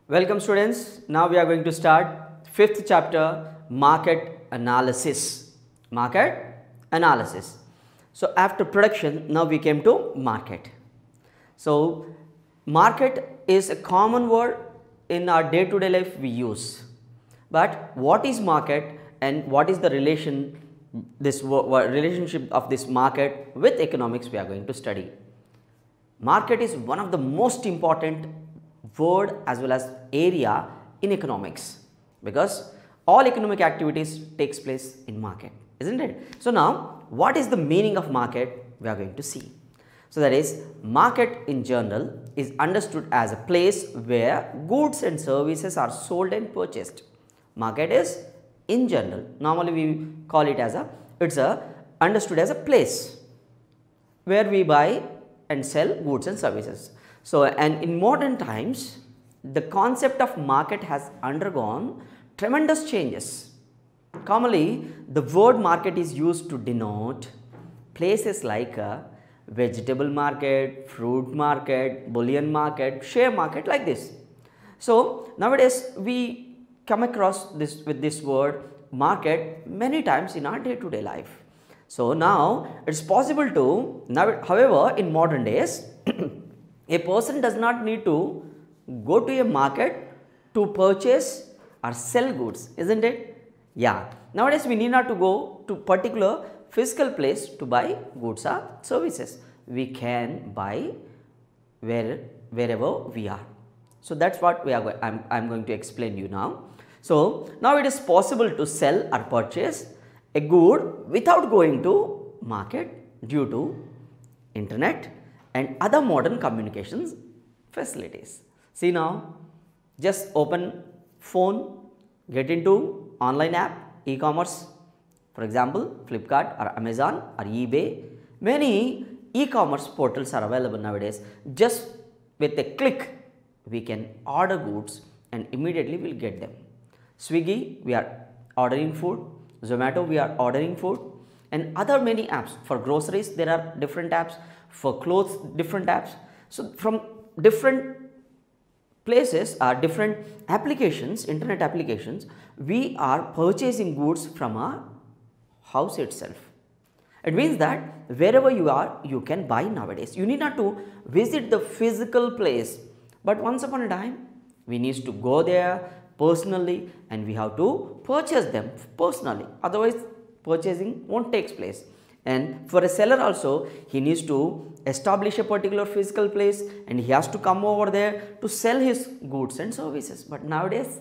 Welcome students. Now we are going to start fifth chapter, market analysis. Market analysis. So after production, now we came to market. So market is a common word in our day-to-day life we use. But what is market and what is the relationship of this market with economics we are going to study. Market is one of the most important word as well as area in economics, because all economic activities takes place in market, isn't it? So now what is the meaning of market we are going to see. So that is, market in general is understood as a place where goods and services are sold and purchased. Market is in general, normally we call it as understood as a place where we buy and sell goods and services. So, and in modern times, the concept of market has undergone tremendous changes. Commonly, the word market is used to denote places like a vegetable market, fruit market, bullion market, share market, like this. So, nowadays we come across this word market many times in our day-to-day life. So, now it is possible to, however, in modern days, a person does not need to go to a market to purchase or sell goods, isn't it? Yeah. Nowadays, we need not to go to particular physical place to buy goods or services. We can buy wherever we are. So that's what we are I'm going to explain you now. So now it is possible to sell or purchase a good without going to market due to internet and other modern communications facilities. See now, just open phone, get into online app, e-commerce, for example, Flipkart or Amazon or eBay. Many e-commerce portals are available nowadays. Just with a click, we can order goods and immediately we'll get them. Swiggy, we are ordering food. Zomato, we are ordering food, and other many apps. For groceries, there are different apps. For clothes, different apps. So from different places or different applications, internet applications, we are purchasing goods from our house itself. It means that wherever you are, you can buy nowadays. You need not to visit the physical place, but once upon a time, we need to go there personally and we have to purchase them personally. Otherwise, purchasing won't take place. And for a seller also, he needs to establish a particular physical place and he has to come over there to sell his goods and services. But nowadays,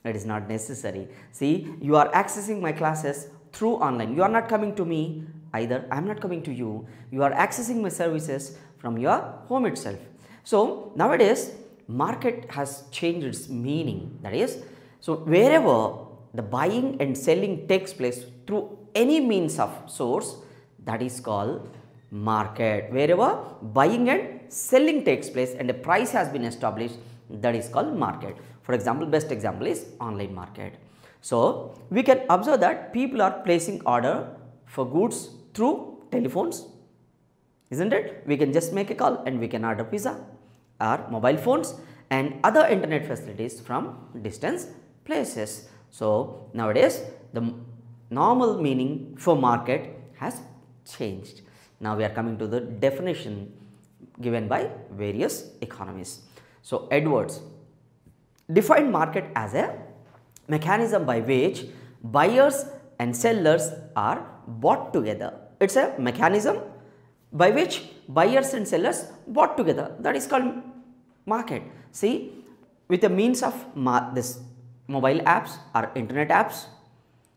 it is not necessary. See, you are accessing my classes through online. You are not coming to me either. I am not coming to you. You are accessing my services from your home itself. So nowadays, market has changed its meaning. That is, so wherever the buying and selling takes place through any means of source, that is called market. Wherever buying and selling takes place and a price has been established, that is called market. For example, best example is online market. So we can observe that people are placing order for goods through telephones, isn't it? We can just make a call and we can order pizza, or mobile phones and other internet facilities from distant places. So nowadays the normal meaning for market has changed. Now we are coming to the definition given by various economists. So Edwards defined market as a mechanism by which buyers and sellers are bought together. It's a mechanism by which buyers and sellers bought together. That is called market. See, with the means of this mobile apps or internet apps,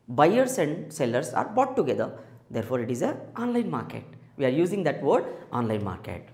buyers and sellers are bought together. Therefore, it is a online market. We are using that word online market.